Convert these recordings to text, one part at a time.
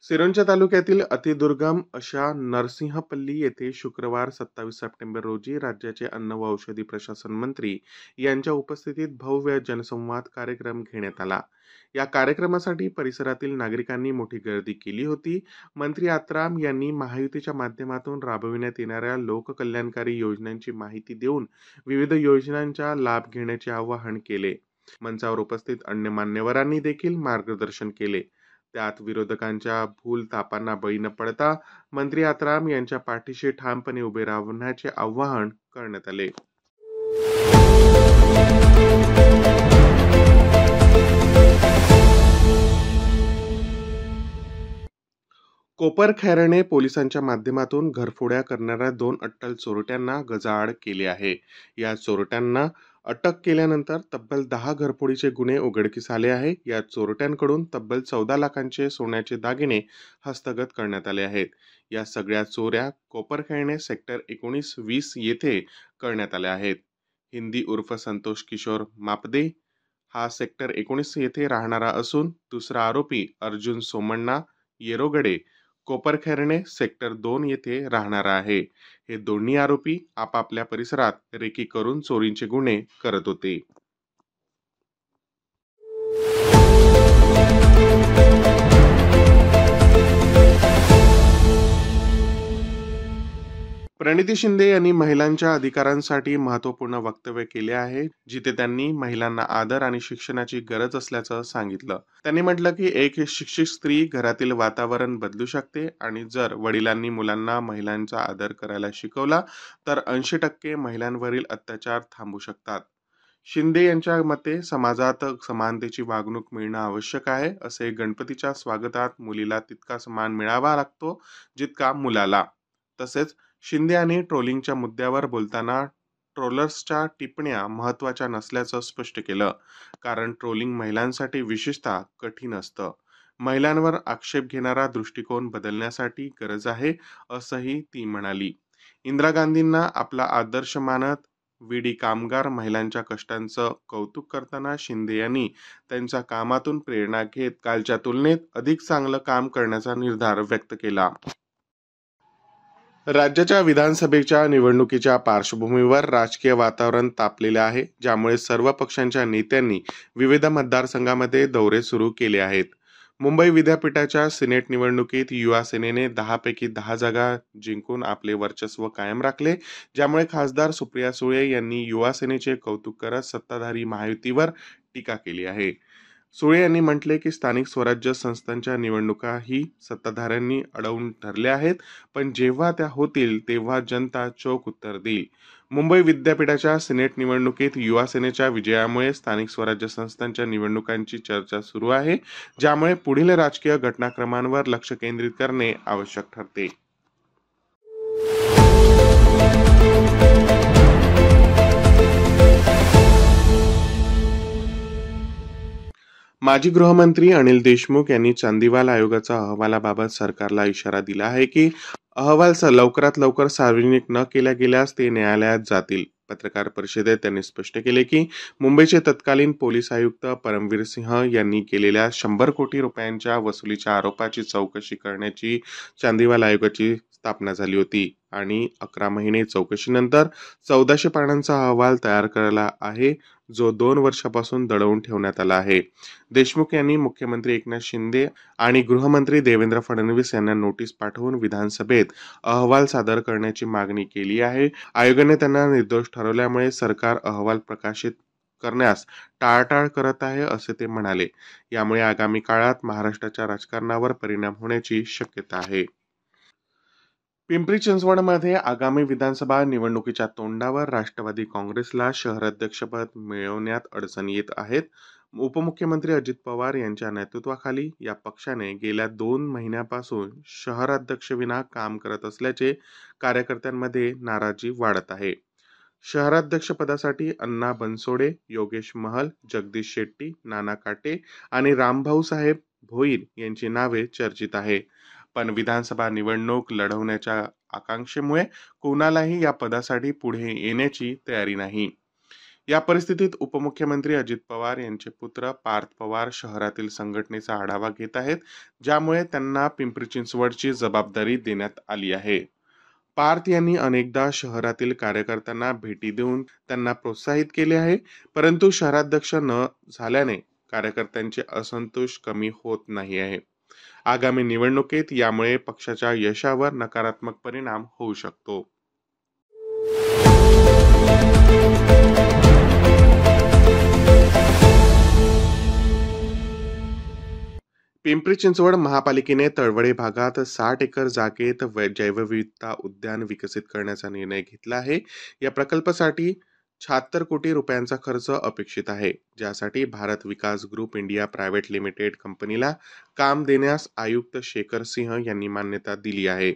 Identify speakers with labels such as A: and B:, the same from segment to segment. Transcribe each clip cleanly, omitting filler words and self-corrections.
A: सिरोंचा तालुक्यातील अतिदुर्गम अशा नरसिंहपल्ली येथे शुक्रवार 27 सप्टेंबर रोजी राज्याचे अन्न व औषधी प्रशासन मंत्री यांच्या उपस्थितीत भव्य जनसंवाद कार्यक्रम घेण्यात आला. या कार्यक्रमासाठी परिसरातील नागरिकांनी मोठी गर्दी केली होती. मंत्री आत्राम यांनी महायुतीच्या माध्यमातून राबविण्यात येणाऱ्या लोककल्याणकारी योजनांची माहिती देऊन विविध योजनांचा लाभ घेण्याचे आवाहन केले. मंचावर उपस्थित अन्य मान्यवरांनी देखील मार्गदर्शन केले. त्यात विरोधकांच्या भूलथापांना बळी न पडता मंत्री आत्राम यांच्या पाठीशी ठामपणे उभे राहण्याचे आवाहन करण्यात आले. कोपरखैरणे पोलिसांच्या माध्यमातून घरफोड्या करणाऱ्या 2 अट्टल चोरट्यांना गजाआड केले आहे. या चोरट्यांना अटक केल्यानंतर तब्बल 10 घरफोडीचे गुन्हे उघडकीस आले आहे. या चोरट्यांकडून तब्बल 14 लाखांचे सोन्याचे दागिने हस्तगत करण्यात आले आहेत. या सगळ्या चोऱ्या कोपरखैरणे सेक्टर 19-20 येथे करण्यात आल्या आहेत. हिंदी उर्फ संतोष किशोर मापदे हा सेक्टर 19 येथे राहणारा असून दुसरा आरोपी अर्जुन सोमण्णा येरोगडे कोपरखैरणे सेक्टर 2 येथे राहणारा आहे. हे दोन्ही आरोपी आपापल्या परिसरात रेकी करून चोरीचे गुन्हे करत होते. प्रणिती शिंदे यांनी महिलांच्या अधिकारांसाठी महत्त्वपूर्ण वक्तव्य केले आहे, जिथे त्यांनी महिलांना आदर आणि शिक्षणाची गरज असल्याचं सांगितलं. त्यांनी म्हटलं की एक शिक्षित स्त्री घरातील वातावरण बदलू शकते आणि जर वडिलांनी मुलांना महिलांचा आदर करायला शिकवला तर 80% महिलांवरील अत्याचार थांबू शकतात. शिंदे यांच्या मते समाजात समानतेची वागणूक मिळणं आवश्यक आहे. असे गणपतीच्या स्वागतात मुलीला तितकाच मान मिळावा लागतो जितका मुलाला. तसेच शिंदे यांनी ट्रोलिंगच्या मुद्द्यावर बोलताना ट्रोलर्सच्या टिप्पण्या महत्त्वाच्या नसल्याचं स्पष्ट केलं, कारण ट्रोलिंग महिलांसाठी विशेषतः कठीण असतं. महिलांवर आक्षेप घेणारा दृष्टिकोन बदलण्यासाठी गरज आहे, असंही ती म्हणाली. इंदिरा गांधींना आपला आदर्श मानत विडी कामगार महिलांच्या कष्टांचं कौतुक करताना शिंदे यांनी त्यांच्या कामातून प्रेरणा घेत कालच्या तुलनेत अधिक चांगलं काम करण्याचा निर्धार व्यक्त केला. राज्याच्या विधानसभेच्या निवडणुकीच्या पार्श्वभूमीवर राजकीय वातावरण तापलेले आहे, ज्यामुळे सर्व पक्षांच्या नेत्यांनी विविध मतदारसंघामध्ये दौरे सुरू केले आहेत. मुंबई विद्यापीठाच्या सिनेट निवडणुकीत युवा सेनेने 10 पैकी 10 जागा जिंकून आपले वर्चस्व कायम राखले, ज्यामुळे खासदार सुप्रिया सुळे यांनी युवा सेनेचे कौतुक करत सत्ताधारी महायुतीवर टीका केली आहे. सुळे यांनी म्हटले की स्थानिक स्वराज्य संस्थांच्या निवडणुकाही सत्ताधाऱ्यांनी अडवून धरल्या आहेत, पण जेव्हा त्या होतील तेव्हा जनता चोख उत्तर देईल. मुंबई विद्यापीठाच्या सिनेट निवडणुकीत युवा सेनेच्या विजयामुळे स्थानिक स्वराज्य संस्थांच्या निवडणुकांची चर्चा सुरू आहे, ज्यामुळे पुढील राजकीय घटनाक्रमांवर लक्ष केंद्रित करणे आवश्यक ठरते. माजी गृहमंत्री अनिल देशमुख यांनी चांदीवाल आयोगाच्या अहवालाबाबत सरकारला इशारा दिला आहे की अहवाल लवकरात लवकर सार्वजनिक न केल्या गेल्यास ते न्यायालयात जातील. पत्रकार परिषदेत त्यांनी स्पष्ट केले की मुंबईचे तत्कालीन पोलीस आयुक्त परमवीर सिंह यांनी केलेल्या 100 कोटी रुपयांच्या वसुलीच्या आरोपाची चौकशी करण्याची चांदीवाल आयोगाची स्थापना झाली होती आणि 11 महिने चौकशीनंतर 1400 पानांचा अहवाल तयार केला आहे, जो 2 वर्षापासून दडवून ठेवण्यात आला आहे. देशमुख यांनी मुख्यमंत्री एकनाथ शिंदे आणि गृहमंत्री देवेंद्र फडणवीस यांना नोटीस पाठवून विधानसभेत अहवाल सादर करण्याची मागणी केली आहे. आयोगाने त्यांना निर्दोष ठरवल्यामुळे सरकार अहवाल प्रकाशित करण्यास टाळाटाळ करत आहे, असे ते म्हणाले. यामुळे आगामी काळात महाराष्ट्राच्या राजकारणावर परिणाम होण्याची शक्यता आहे. पिंपरी चिंचवडमध्ये आगामी विधानसभा निवडणुकीच्या तोंडावर राष्ट्रवादी काँग्रेसला शहराध्यक्षपद मिळवण्यात अडचणी येत आहेत. उपमुख्यमंत्री अजित पवार यांच्या नेतृत्वाखाली या पक्षाने गेल्या 2 महिन्यापासून शहराध्यक्षविना काम करत असल्याचे कार्यकर्त्यांमध्ये नाराजी वाढत आहे. शहराध्यक्षपदासाठी अण्णा बनसोडे, योगेश महल, जगदीश शेट्टी, नाना काटे आणि रामभाऊसाहेब भोईर यांची नावे चर्चित आहे. पण विधानसभा निवडणूक लढवण्याच्या आकांक्षेमुळे कोणालाही या पदासाठी पुढे येण्याची तयारी नाही. या परिस्थितीत उपमुख्यमंत्री अजित पवार यांचे पुत्र पार्थ पवार शहरातील संघटनेचा आढावा घेत आहेत, ज्यामुळे त्यांना पिंपरी चिंचवडची जबाबदारी देण्यात आली आहे. पार्थ यांनी अनेकदा शहरातील कार्यकर्त्यांना भेटी देऊन त्यांना प्रोत्साहित केले आहे, परंतु शहराध्यक्ष न झाल्याने कार्यकर्त्यांचे असंतोष कमी होत नाही आहे. आगामी निवडणुकीत यामुळे पक्षाच्या यशावर नकारात्मक परिणाम होऊ शकतो. पिंपरी चिंचवड महापालिकेने तळवडे भागात 60 एकर जागेत जैवविविधता उद्यान विकसित करण्याचा निर्णय घेतला आहे. या प्रकल्पासाठी 76 कोटी रुपयांचा खर्च अपेक्षित आहे, ज्यासाठी भारत विकास ग्रुप इंडिया प्रायव्हेट लिमिटेड कंपनीला काम देण्यास आयुक्त शेखर सिंह यांनी मान्यता दिली आहे.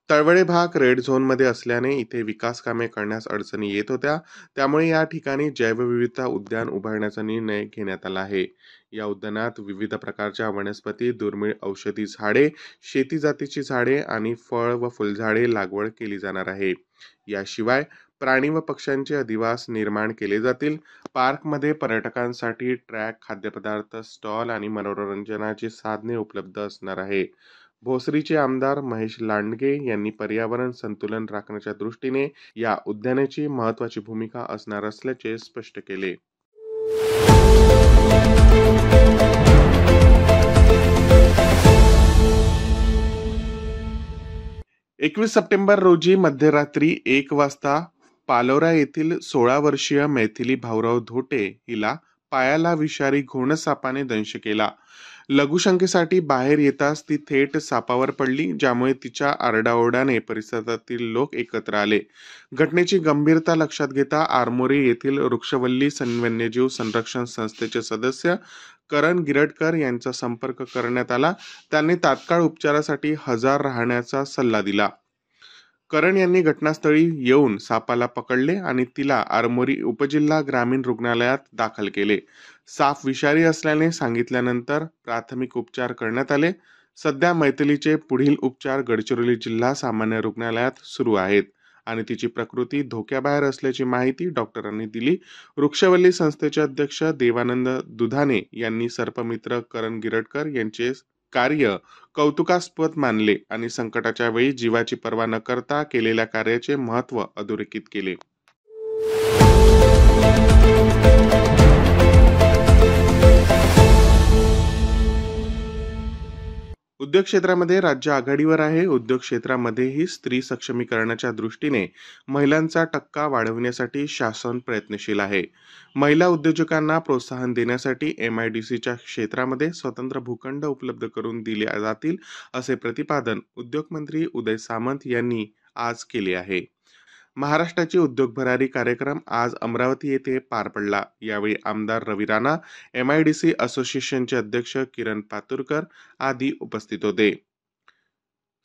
A: तळवडे भाग रेड झोनमध्ये असल्याने इथे विकास कामे करण्यास अडचणी येत होत्या, त्यामुळे या ठिकाणी जैवविविधता उद्यान उभारण्याचा निर्णय घेण्यात आला आहे. या उद्यानात विविध प्रकारच्या वनस्पती, दुर्मिळ औषधी झाडे, शेती जातीची झाडे आणि फळ व फुलझाडे लागवड केली जाणार आहे. याशिवाय प्राणी व पक्ष्यांचे अधिवास निर्माण केले जातील. पार्कमध्ये पर्यटकांसाठी ट्रॅक, खाद्यपदार्थ स्टॉल आणि मनोरंजनाची साधने उपलब्ध असणार आहे. भोसरीचे आमदार महेश लांडगे यांनी पर्यावरण संतुलन राखण्याच्या दृष्टीने या उद्यानाची महत्त्वाची भूमिका असणार असल्याचे स्पष्ट केले. 21 सप्टेंबर रोजी मध्यरात्री 1 वाजता पालोरा येथील 16 वर्षीय मैथिली भाऊराव धोटे हिला पायाला विषारी घोणसापाने दंश केला. लघुशंकेसाठी बाहेर येताच ती थेट सापावर पडली, ज्यामुळे तिच्या आरडाओरडाने परिसरातील लोक एकत्र आले. घटनेची गंभीरता लक्षात घेता आरमोरी येथील वृक्षवल्ली वन्यजीव संरक्षण संस्थेचे सदस्य करण गिरटकर यांचा संपर्क करण्यात आला. त्यांनी तात्काळ उपचारासाठी हजर राहण्याचा सल्ला दिला. करण यांनी घटनास्थळी येऊन सापाला पकडले आणि तिला आरमोरी उपजिल्हा ग्रामीण रुग्णालयात दाखल केले. साप विषारी असल्याने सांगितल्यानंतर प्राथमिक उपचार करण्यात आले. सध्या मैथिलीचे पुढील उपचार गडचिरोली जिल्हा सामान्य रुग्णालयात सुरू आहेत आणि तिची प्रकृती धोक्याबाहेर असल्याची माहिती डॉक्टरांनी दिली. वृक्षवल्ली संस्थेचे अध्यक्ष देवानंद दुधाने यांनी सर्पमित्र करण गिरटकर यांचे कार्य कौतुकास्पद मानले आणि संकटाच्या वेळी जीवाची पर्वा न करता केलेल्या कार्याचे महत्त्व अधोरेखित केले. उद्योग क्षेत्रामध्ये राज्य आघाडीवर आहे. उद्योग क्षेत्रामध्येही स्त्री सक्षमीकरणाच्या दृष्टीने महिलांचा टक्का वाढवण्यासाठी शासन प्रयत्नशील आहे. महिला उद्योजकांना प्रोत्साहन देण्यासाठी MIDCच्या क्षेत्रामध्ये स्वतंत्र भूखंड उपलब्ध करून दिले जातील, असे प्रतिपादन उद्योगमंत्री उदय सामंत यांनी आज केले आहे. महाराष्ट्राची उद्योग भरारी कार्यक्रम आज अमरावती येथे पार पडला. यावेळी आमदार रवी राणा, MIDC असोसिएशनचे अध्यक्ष किरण पातुरकर आदी उपस्थित होते.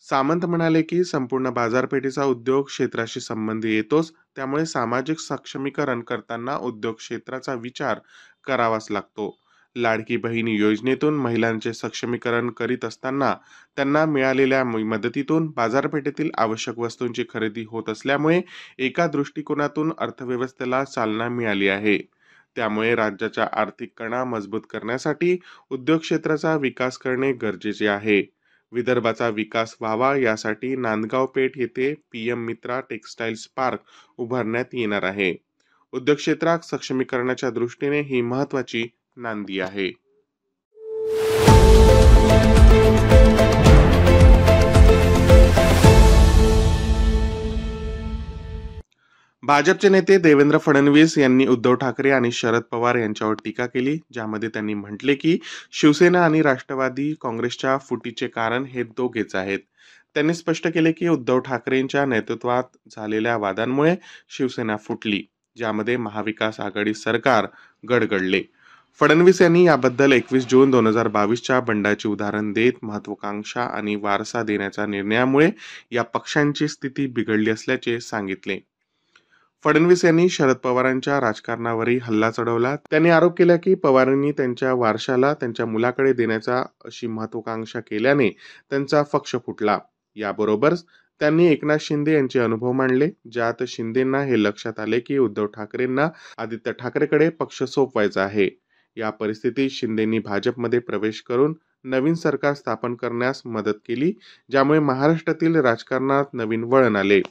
A: सामंत म्हणाले की संपूर्ण बाजारपेठेचा उद्योग क्षेत्राशी संबंध येतोच, त्यामुळे सामाजिक सक्षमीकरण करताना उद्योग क्षेत्राचा विचार करावाच लागतो. लाडकी बहीण योजनेतून महिलांचे सक्षमीकरण करीत असताना त्यांना मिळालेल्या मदतीतून बाजारपेठेतील आवश्यक वस्तूंची खरेदी होत असल्यामुळे एका दृष्टिकोनातून अर्थव्यवस्थेला चालना मिळाली आहे. त्यामुळे राज्याच्या आर्थिक कणा मजबूत करण्यासाठी उद्योग क्षेत्राचा विकास करणे गरजेचे आहे. विदर्भाचा विकास व्हावा यासाठी नांदगाव पेठ येथे PM मित्रा टेक्सटाईल्स पार्क उभारण्यात येणार आहे. उद्योग क्षेत्रात सक्षमीकरणाच्या दृष्टीने ही महत्त्वाची नांदी आहे. भाजपचे नेते देवेंद्र फडणवीस यांनी उद्धव ठाकरे आणि शरद पवार यांच्यावर टीका केली, ज्यामध्ये त्यांनी म्हटले की शिवसेना आणि राष्ट्रवादी काँग्रेसच्या फुटीचे कारण हे दोघेच आहेत. त्यांनी स्पष्ट केले की उद्धव ठाकरेंच्या नेतृत्वात झालेल्या वादांमुळे शिवसेना फुटली, ज्यामध्ये महाविकास आघाडी सरकार गडगडले. फडणवीस यांनी याबद्दल 21 जून 2022च्या बंडाचे उदाहरण देत महत्वाकांक्षा आणि वारसा देण्याच्या निर्णयामुळे या पक्षांची स्थिती बिघडली असल्याचे सांगितले. फडणवीस यांनी शरद पवारांच्या राजकारणावरही हल्ला चढवला. त्यांनी आरोप केला की पवारांनी त्यांच्या वारशाला त्यांच्या मुलाकडे देण्याचा अशी महत्वाकांक्षा केल्याने त्यांचा पक्ष फुटला. याबरोबरच त्यांनी एकनाथ शिंदे यांचे अनुभव मांडले, ज्यात शिंदेंना हे लक्षात आले की उद्धव ठाकरेंना आदित्य ठाकरेकडे पक्ष सोपवायचा आहे. या परिस्थितीत शिंदेंनी भाजपमध्ये प्रवेश करून नवीन सरकार स्थापन करण्यास मदत केली, ज्यामुळे महाराष्ट्रातील राजकारणात नवीन वळण आले.